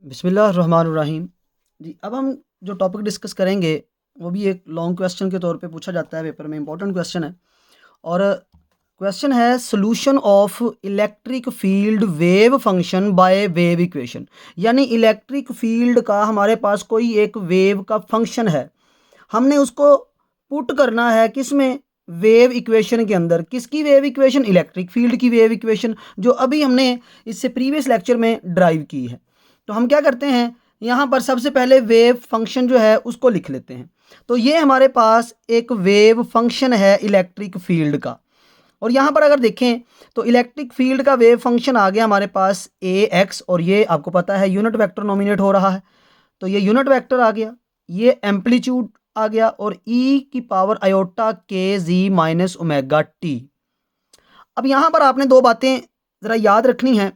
बिस्मिल्लाहिर्रहमानिर्रहीम। जी, अब हम जो टॉपिक डिस्कस करेंगे वो भी एक लॉन्ग क्वेश्चन के तौर पे पूछा जाता है पेपर में, इंपॉर्टेंट क्वेश्चन है। और क्वेश्चन है solution of electric field wave function by wave equation. यानी इलेक्ट्रिक फील्ड का हमारे पास कोई एक वेव का फंक्शन है, हमने उसको पुट करना है किस में, वेव इक्वेशन के अंदर। किसकी वेव इक्वेशन? इलेक्ट्रिक फील्ड की वेव इक्वेशन, जो अभी हमने इससे प्रीवियस लेक्चर में ड्राइव की है। तो हम क्या करते हैं, यहाँ पर सबसे पहले वेव फंक्शन जो है उसको लिख लेते हैं। तो ये हमारे पास एक वेव फंक्शन है इलेक्ट्रिक फील्ड का। और यहाँ पर अगर देखें तो इलेक्ट्रिक फील्ड का वेव फंक्शन आ गया हमारे पास ए एक्स, और ये आपको पता है यूनिट वेक्टर नॉमिनेट हो रहा है, तो ये यूनिट वेक्टर आ गया, ये एम्पलीट्यूड आ गया, और ई की पावर आयोटा के जी माइनस ओमेगा टी। अब यहाँ पर आपने दो बातें ज़रा याद रखनी है।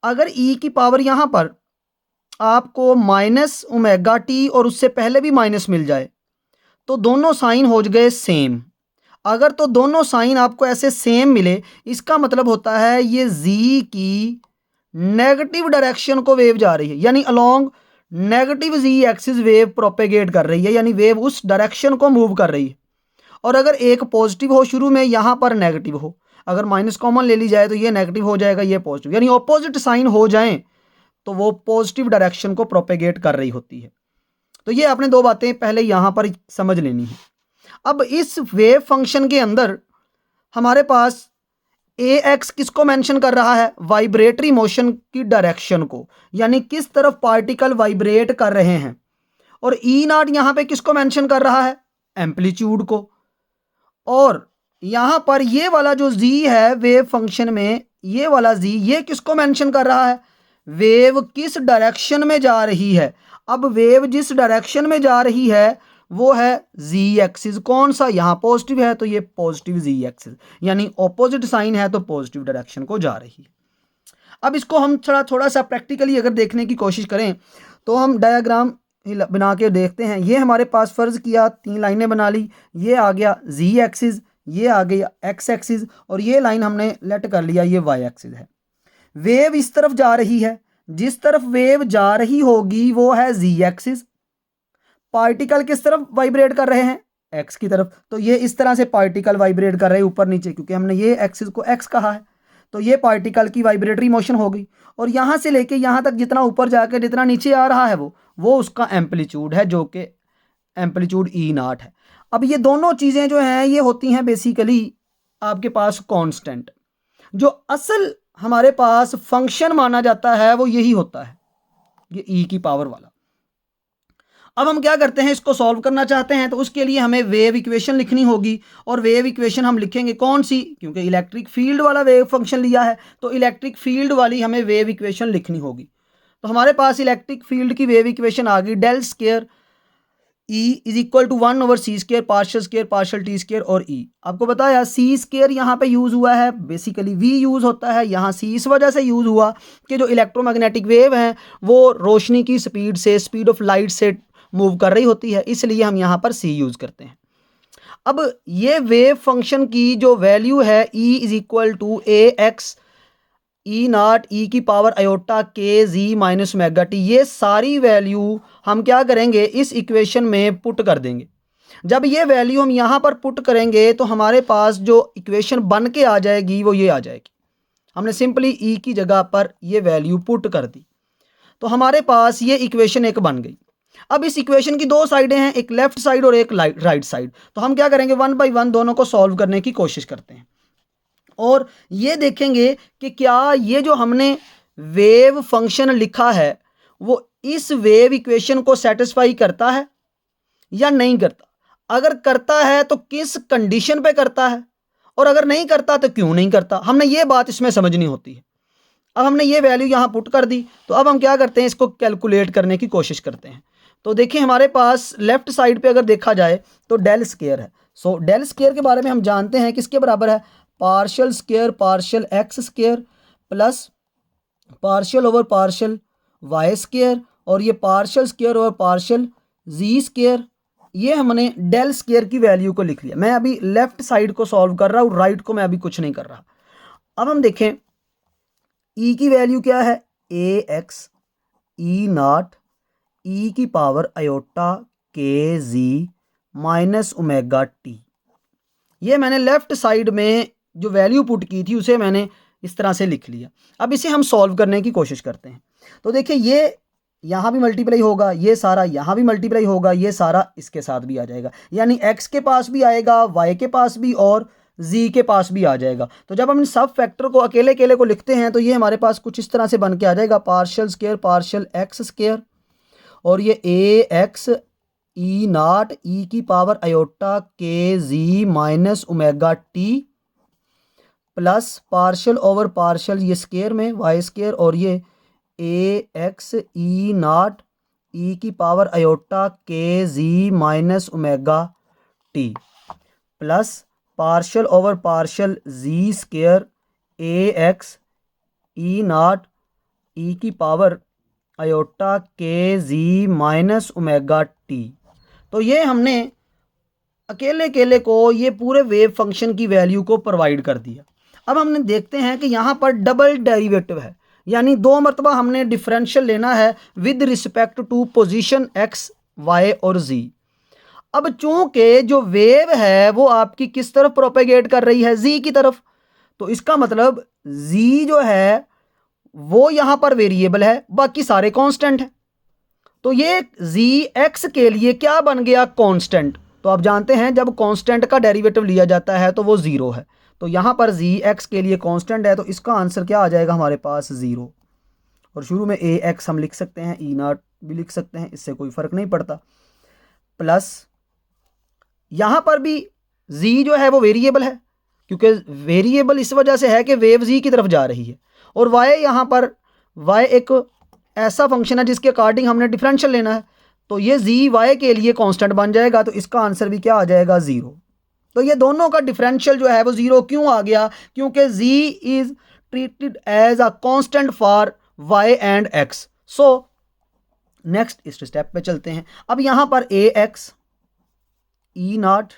अगर ई की पावर यहाँ पर आपको माइनस ओमेगा टी और उससे पहले भी माइनस मिल जाए तो दोनों साइन हो गए सेम। अगर तो दोनों साइन आपको ऐसे सेम मिले, इसका मतलब होता है ये जी की नेगेटिव डायरेक्शन को वेव जा रही है, यानी अलोंग नेगेटिव जी एक्सिस वेव प्रोपेगेट कर रही है, यानी वेव उस डायरेक्शन को मूव कर रही है। और अगर एक पॉजिटिव हो शुरू में, यहाँ पर नेगेटिव हो, अगर माइनस कॉमन ले ली जाए तो ये नेगेटिव हो जाएगा, ये पॉजिटिव, यानी ऑपोजिट साइन हो जाएं तो वो पॉजिटिव डायरेक्शन को प्रोपेगेट कर रही होती है। तो ये आपने दो बातें पहले यहाँ पर समझ लेनी है। अब इस वेव फंक्शन के अंदर हमारे पास ए एक्स किसको मेंशन कर रहा है? वाइब्रेटरी मोशन की डायरेक्शन को, यानी किस तरफ पार्टिकल वाइब्रेट कर रहे हैं। और ई नॉट यहाँ पे किसको मेंशन कर रहा है? एम्पलीट्यूड को। और यहाँ पर ये वाला जो जी है वेव फंक्शन में, ये वाला जी, ये किसको मेंशन कर रहा है? वेव किस डायरेक्शन में जा रही है। अब वेव जिस डायरेक्शन में जा रही है वो है जी एक्सिस। कौन सा? यहाँ पॉजिटिव है तो ये पॉजिटिव जी एक्सिस, यानी ऑपोजिट साइन है तो पॉजिटिव डायरेक्शन को जा रही है। अब इसको हम थोड़ा सा प्रैक्टिकली अगर देखने की कोशिश करें तो हम डायग्राम बना के देखते हैं। ये हमारे पास फ़र्ज़ किया तीन लाइनें बना ली, ये आ गया जी एक्सिस, ये आ गया एक्स एक्सिस, और ये लाइन हमने लेट कर लिया ये वाई एक्सिस है। वेव इस तरफ जा रही है, जिस तरफ वेव जा रही होगी वो है जी एक्सिस। पार्टिकल किस तरफ वाइब्रेट कर रहे हैं? एक्स की तरफ। तो ये इस तरह से पार्टिकल वाइब्रेट कर रहे हैं ऊपर नीचे, क्योंकि हमने ये एक्सिस को एक्स कहा है, तो ये पार्टिकल की वाइब्रेटरी मोशन हो गई। और यहाँ से लेके यहाँ तक जितना ऊपर जाकर जितना नीचे आ रहा है वो उसका एम्पलीट्यूड है, जो कि एम्पलीट्यूड ई नॉट है। अब ये दोनों चीज़ें जो हैं ये होती हैं बेसिकली आपके पास कांस्टेंट। जो असल हमारे पास फंक्शन माना जाता है वो यही होता है, ये ई की पावर वाला। अब हम क्या करते हैं, इसको सॉल्व करना चाहते हैं तो उसके लिए हमें वेव इक्वेशन लिखनी होगी। और वेव इक्वेशन हम लिखेंगे कौन सी? क्योंकि इलेक्ट्रिक फील्ड वाला वेव फंक्शन लिया है तो इलेक्ट्रिक फील्ड वाली हमें वेव इक्वेशन लिखनी होगी। तो हमारे पास इलेक्ट्रिक फील्ड की वेव इक्वेशन आ गई, del square E is equal to 1/c² partial T square. और ई आपको बताया सी स्क्वायर यहाँ पे यूज़ हुआ है, बेसिकली वी यूज़ होता है यहाँ सी इस वजह से यूज़ हुआ कि जो इलेक्ट्रोमैग्नेटिक वेव हैं वो रोशनी की स्पीड से, स्पीड ऑफ लाइट से मूव कर रही होती है, इसलिए हम यहाँ पर सी यूज़ करते हैं। अब ये वेव फंक्शन की जो वैल्यू है E is equal to A X E naught E की पावर आयोटा के जी माइनस ओमेगा टी, ये सारी वैल्यू हम क्या करेंगे, इस इक्वेशन में पुट कर देंगे। जब ये वैल्यू हम यहाँ पर पुट करेंगे तो हमारे पास जो इक्वेशन बन के आ जाएगी वो ये आ जाएगी। हमने सिंपली ई की जगह पर ये वैल्यू पुट कर दी तो हमारे पास ये इक्वेशन एक बन गई। अब इस इक्वेशन की दो साइडें हैं, एक लेफ्ट साइड और एक राइट साइड। तो हम क्या करेंगे, वन बाय वन दोनों को सॉल्व करने की कोशिश करते हैं और ये देखेंगे कि क्या ये जो हमने वेव फंक्शन लिखा है वो इस वेव इक्वेशन को सेटिस्फाई करता है या नहीं करता। अगर करता है तो किस कंडीशन पे करता है, और अगर नहीं करता तो क्यों नहीं करता। हमने ये बात इसमें समझनी होती है। अब हमने ये वैल्यू यहाँ पुट कर दी तो अब हम क्या करते हैं, इसको कैलकुलेट करने की कोशिश करते हैं। तो देखिए हमारे पास लेफ्ट साइड पे अगर देखा जाए तो डेल स्क्वायर है। सो डेल स्क्वायर के बारे में हम जानते हैं किसके बराबर है, partial square partial X square plus partial over partial Y square, और ये partial square over partial Z square. ये हमने डेल स्क्वायर की वैल्यू को लिख लिया। मैं अभी लेफ्ट साइड को सॉल्व कर रहा हूँ, राइट को मैं अभी कुछ नहीं कर रहा। अब हम देखें ई की वैल्यू क्या है, ए एक्स ई नॉट ई की पावर आयोटा के जी माइनस ओमेगा टी। ये मैंने लेफ्ट साइड में जो वैल्यू पुट की थी उसे मैंने इस तरह से लिख लिया। अब इसे हम सॉल्व करने की कोशिश करते हैं। तो देखिए ये यहाँ भी मल्टीप्लाई होगा, ये सारा यहाँ भी मल्टीप्लाई होगा, ये सारा इसके साथ भी आ जाएगा, यानी x के पास भी आएगा, y के पास भी और z के पास भी आ जाएगा। तो जब हम इन सब फैक्टर को अकेले अकेले को लिखते हैं तो ये हमारे पास कुछ इस तरह से बन के आ जाएगा, partial square partial x square, और ये ए एक्स ई नॉट ई की पावर आयोटा के Z minus omega T plus partial over partial ये स्क्वायर में वाई स्क्वायर, और ये ए एक्स ई नॉट ई की पावर आयोटा के Z minus omega T plus partial over partial Z square A X E naught E की power iota के Z minus omega T. तो ये हमने अकेले अकेले को ये पूरे वेव फंक्शन की वैल्यू को प्रोवाइड कर दिया। अब हमने देखते हैं कि यहाँ पर डबल डेरिवेटिव है, यानी दो मरतबा हमने डिफरेंशियल लेना है with respect to position X Y और जी। अब चूंकि जो वेव है वो आपकी किस तरफ प्रोपेगेट कर रही है, जी की तरफ, तो इसका मतलब जी जो है वो यहाँ पर वेरिएबल है, बाकी सारे कांस्टेंट हैं। तो ये जी एक्स के लिए क्या बन गया, कांस्टेंट। तो आप जानते हैं जब कांस्टेंट का डेरिवेटिव लिया जाता है तो वो ज़ीरो है, तो यहाँ पर जी एक्स के लिए कांस्टेंट है, तो इसका आंसर क्या आ जाएगा हमारे पास, ज़ीरो। और शुरू में ए एक्स हम लिख सकते हैं, ई नॉट भी लिख सकते हैं, इससे कोई फ़र्क नहीं पड़ता। प्लस यहाँ पर भी जी जो है वो वेरिएबल है, क्योंकि वेरिएबल इस वजह से है कि वेव जी की तरफ जा रही है, और वाई यहाँ पर वाई एक ऐसा फंक्शन है जिसके अकॉर्डिंग हमने डिफरेंशियल लेना है, तो ये जी वाई के लिए कांस्टेंट बन जाएगा, तो इसका आंसर भी क्या आ जाएगा, ज़ीरो। तो ये दोनों का डिफरेंशियल जो है वो ज़ीरो क्यों आ गया, क्योंकि Z is treated as a constant for Y and X. So next इस स्टेप पे चलते हैं। अब यहाँ पर ए एक्स ई नॉट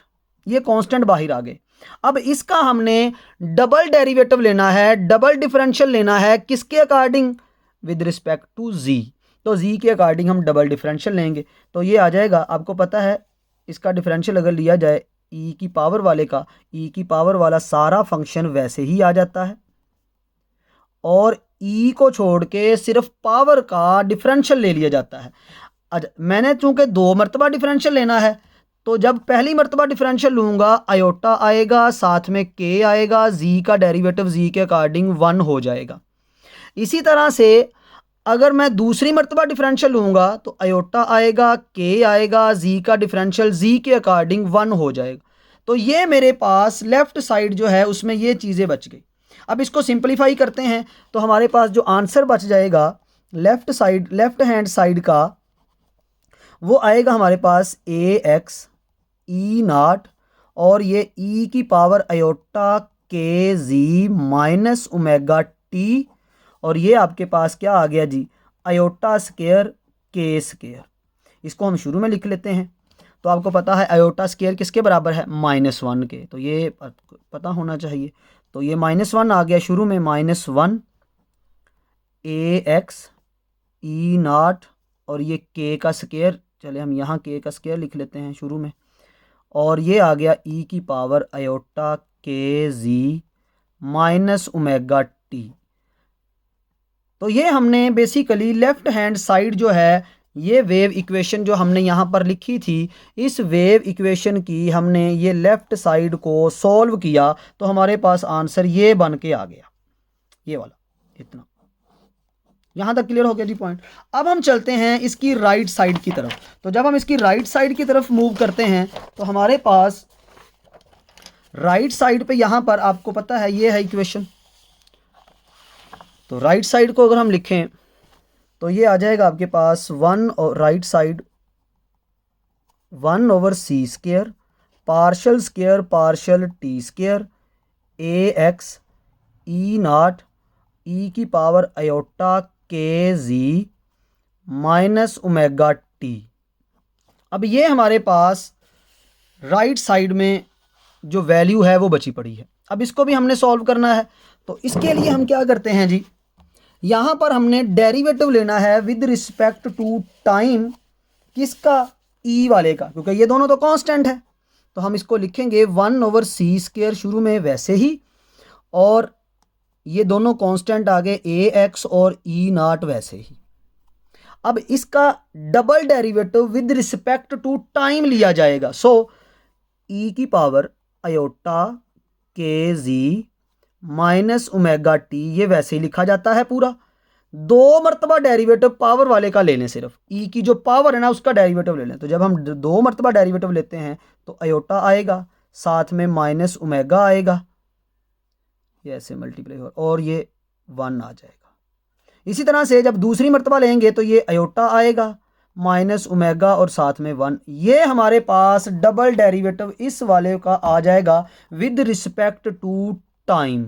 ये कांस्टेंट बाहर आ गए। अब इसका हमने डबल डेरिवेटिव लेना है, डबल डिफरेंशियल लेना है, किसके अकॉर्डिंग, विद रिस्पेक्ट टू जी। तो जी के अकॉर्डिंग हम डबल डिफरेंशियल लेंगे, तो ये आ जाएगा, आपको पता है इसका डिफरेंशियल अगर लिया जाए ई की पावर वाले का, ई की पावर वाला सारा फंक्शन वैसे ही आ जाता है, और ई को छोड़ के सिर्फ पावर का डिफरेंशियल ले लिया जाता है। अच्छा, मैंने चूंकि दो मरतबा डिफरेंशियल लेना है, तो जब पहली मरतबा डिफरेंशियल लूँगा आयोटा आएगा, साथ में के आएगा, जी का डेरिवेटिव जी के अकॉर्डिंग 1 हो जाएगा। इसी तरह से अगर मैं दूसरी मरतबा डिफरेंशियल लूँगा तो आयोटा आएगा, के आएगा, जी का डिफरेंशियल जी के अकॉर्डिंग 1 हो जाएगा। तो ये मेरे पास लेफ़्ट साइड जो है उसमें ये चीज़ें बच गई। अब इसको सिंप्लीफाई करते हैं तो हमारे पास जो आंसर बच जाएगा left side, left hand side का, वो आएगा हमारे पास ए एक्स ई नॉट, और ये ई की पावर आयोटा के जी माइनस ओमेगा टी, और ये आपके पास क्या आ गया जी, आयोटा स्क्वायर के स्क्वायर। इसको हम शुरू में लिख लेते हैं। तो आपको पता है आयोटा स्क्वायर किसके बराबर है, -1 के, तो ये पता होना चाहिए। तो ये -1 आ गया शुरू में, -1 ए एक्स ई नॉट, और ये के का स्क्वायर, चले हम यहाँ के का स्क्वायर लिख लेते हैं शुरू में, और ये आ गया ई की पावर आयोटा के जी माइनस ओमेगा टी। तो ये हमने बेसिकली लेफ़्ट हैंड साइड जो है, ये वेव इक्वेशन जो हमने यहाँ पर लिखी थी, इस वेव इक्वेशन की हमने ये लेफ़्ट साइड को सॉल्व किया, तो हमारे पास आंसर ये बन के आ गया, ये वाला, इतना। यहाँ तक क्लियर हो गया जी पॉइंट। अब हम चलते हैं इसकी राइट साइड की तरफ। तो जब हम इसकी राइट साइड की तरफ मूव करते हैं तो हमारे पास राइट साइड पे यहाँ पर आपको पता है ये है इक्वेशन। तो राइट साइड को अगर हम लिखें तो ये आ जाएगा आपके पास 1 और right side 1/c² partial square partial T square A X E naught E की पावर आयोटा के जी माइनस ओमेगा टी। अब ये हमारे पास राइट साइड में जो वैल्यू है वो बची पड़ी है। अब इसको भी हमने सॉल्व करना है, तो इसके लिए हम क्या करते हैं जी, यहाँ पर हमने डेरिवेटिव लेना है विद रिस्पेक्ट टू टाइम, किसका, ई वाले का, क्योंकि ये दोनों तो कांस्टेंट है। तो हम इसको लिखेंगे 1/c² शुरू में वैसे ही, और ये दोनों कांस्टेंट आ गए ax और e0 वैसे ही। अब इसका double derivative with respect to time लिया जाएगा। सो e की पावर आयोटा के जी माइनस ओमेगा टी, ये वैसे ही लिखा जाता है पूरा। 2 मरतबा डेरिवेटिव पावर वाले का ले लें, सिर्फ e की जो पावर है ना उसका डेरिवेटिव ले लें। तो जब हम 2 मरतबा डेरिवेटिव लेते हैं तो आयोटा आएगा, साथ में माइनस ओमेगा आएगा, ये ऐसे मल्टीप्लाई हो और ये 1 आ जाएगा। इसी तरह से जब दूसरी मरतबा लेंगे तो ये आयोटा आएगा, माइनस ओमेगा और साथ में 1। ये हमारे पास डबल डेरिवेटिव इस वाले का आ जाएगा विद रिस्पेक्ट टू टाइम।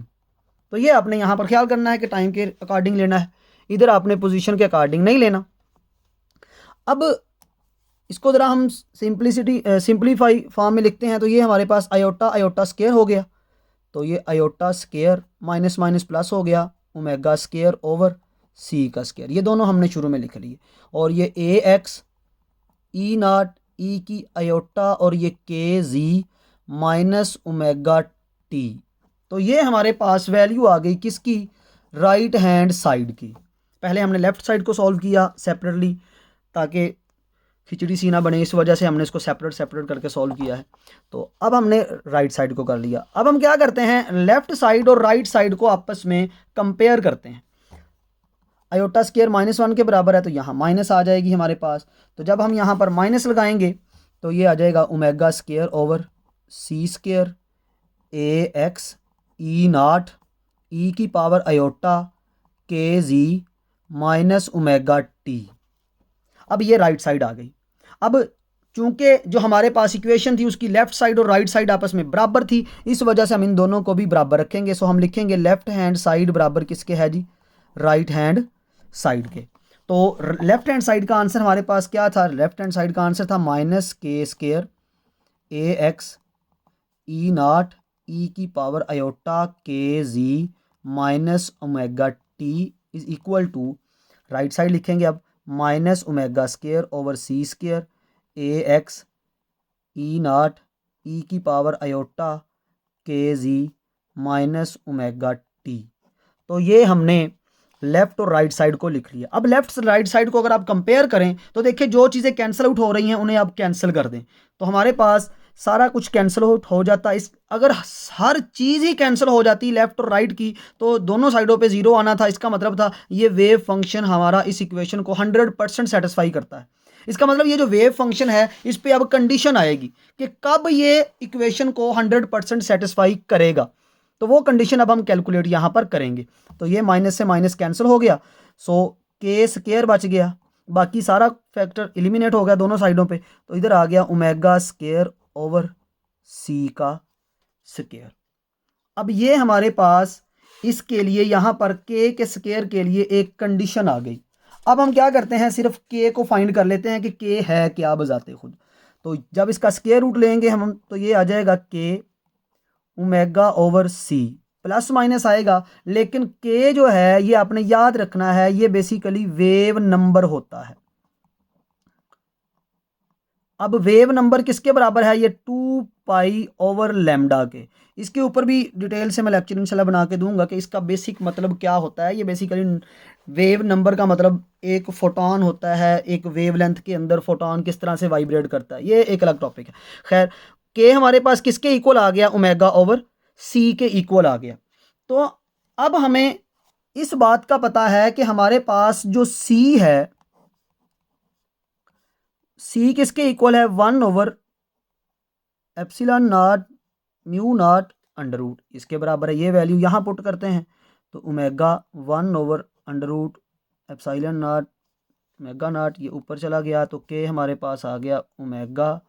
तो ये आपने यहाँ पर ख्याल करना है कि टाइम के अकॉर्डिंग लेना है, इधर आपने पोजीशन के अकॉर्डिंग नहीं लेना। अब इसको ज़रा हम सिंप्लीफाई फॉर्म में लिखते हैं। तो ये हमारे पास आयोटा स्क्वायर हो गया, तो ये iota square minus minus plus हो गया, ओमेगा स्क्वायर ओवर सी का स्क्वायर, ये दोनों हमने शुरू में लिख लिए। और ये ए एक्स ई नॉट ई की आयोटा और ये के जी माइनस ओमेगा टी। तो ये हमारे पास वैल्यू आ गई किसकी, राइट हैंड साइड की। पहले हमने लेफ़्ट साइड को सॉल्व किया सेपरेटली ताकि खिचड़ी सी ना बने, इस वजह से हमने इसको सेपरेट करके सॉल्व किया है। तो अब हमने राइट साइड को कर लिया। अब हम क्या करते हैं, लेफ़्ट साइड और राइट साइड को आपस में कंपेयर करते हैं। आयोटा स्क्वायर -1 के बराबर है तो यहाँ माइनस आ जाएगी हमारे पास। तो जब हम यहाँ पर माइनस लगाएंगे तो ये आ जाएगा omega square over C square A X E naught E की पावर आयोटा के जी माइनस ओमेगा टी। अब ये राइट साइड आ गई। अब चूंकि जो हमारे पास इक्वेशन थी उसकी लेफ्ट साइड और राइट साइड आपस में बराबर थी, इस वजह से हम इन दोनों को भी बराबर रखेंगे। सो हम लिखेंगे लेफ्ट हैंड साइड बराबर किसके है जी, राइट हैंड साइड के। तो लेफ्ट हैंड साइड का आंसर हमारे पास क्या था, लेफ्ट हैंड साइड का आंसर था minus K square A X E naught E की पावर आयोटा के Z minus omega T is equal to, right side लिखेंगे अब minus omega square over C square A X E naught E की power iota के Z minus omega T. तो ये हमने left और राइट साइड को लिख लिया। अब लेफ्ट राइट साइड को अगर आप कंपेयर करें तो देखिए जो चीज़ें कैंसिल आउट हो रही हैं उन्हें आप कैंसिल कर दें तो हमारे पास सारा कुछ कैंसिल आउट हो जाता है। इस अगर हर चीज़ ही कैंसिल हो जाती लेफ्ट और राइट की तो दोनों साइडों पे ज़ीरो आना था। इसका मतलब था ये वेव फंक्शन हमारा इस इक्वेशन को 100% सेटिस्फाई करता है। इसका मतलब ये जो वेव फंक्शन है इस पर अब कंडीशन आएगी कि कब ये इक्वेशन को 100% सेटिस्फाई करेगा, तो वो कंडीशन अब हम कैलकुलेट यहाँ पर करेंगे। तो ये माइनस से माइनस कैंसिल हो गया, सो के स्क्वायर बच गया, बाकी सारा फैक्टर एलिमिनेट हो गया दोनों साइडों पे। तो इधर आ गया ओमेगा स्क्वायर ओवर सी का स्क्वायर। अब ये हमारे पास इसके लिए यहाँ पर के स्क्वायर के लिए एक कंडीशन आ गई। अब हम क्या करते हैं, सिर्फ के को फाइंड कर लेते हैं कि के है क्या बजाते खुद। तो जब इसका स्क्वायर रूट लेंगे हम तो ये आ जाएगा के ओमेगा ओवर सी, प्लस माइनस आएगा, लेकिन के जो है ये आपने याद रखना है ये बेसिकली वेव नंबर होता है। अब वेव नंबर किसके बराबर है, ये 2 पाई ओवर लैम्डा के। इसके ऊपर भी डिटेल से मैं लेक्चर इंशाल्लाह बना के दूंगा कि इसका बेसिक मतलब क्या होता है। ये बेसिकली वेव नंबर का मतलब एक फोटोन होता है, एक वेवलेंथ के अंदर फोटोन किस तरह से वाइब्रेट करता है, ये एक अलग टॉपिक है। खैर के हमारे पास किसके इक्वल आ गया, ओमेगा ओवर सी के इक्वल आ गया। तो अब हमें इस बात का पता है कि हमारे पास जो सी है, सी किसके इक्वल है, 1 over epsilon not mu not under root, इसके बराबर है। ये वैल्यू यहाँ पुट करते हैं तो omega 1 over under root epsilon not omega not, ये ऊपर चला गया तो के हमारे पास आ गया omega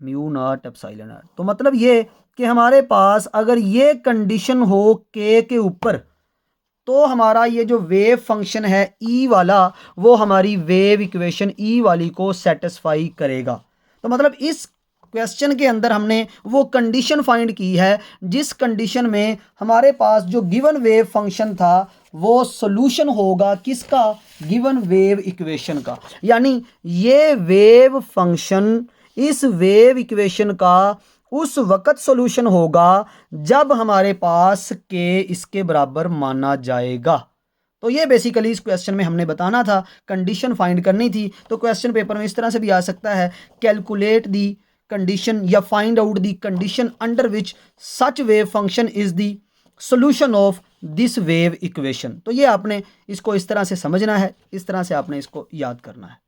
mu naught epsilon not. तो मतलब ये कि हमारे पास अगर ये कंडीशन हो के ऊपर तो हमारा ये जो वेव फंक्शन है ई वाला वो हमारी वेव इक्वेशन ई वाली को सेटिस्फाई करेगा। तो मतलब इस क्वेश्चन के अंदर हमने वो कंडीशन फाइंड की है जिस कंडीशन में हमारे पास जो गिवन वेव फंक्शन था वो सॉल्यूशन होगा किसका, गिवन वेव इक्वेशन का। यानी ये वेव फंक्शन इस वेव इक्वेशन का उस वक्त सॉल्यूशन होगा जब हमारे पास के इसके बराबर माना जाएगा। तो ये बेसिकली इस क्वेश्चन में हमने बताना था, कंडीशन फाइंड करनी थी। तो क्वेश्चन पेपर में इस तरह से भी आ सकता है, कैलकुलेट दी कंडीशन या find out the condition under which such wave function is the solution of this wave equation. तो ये आपने इसको इस तरह से समझना है, इस तरह से आपने इसको याद करना है।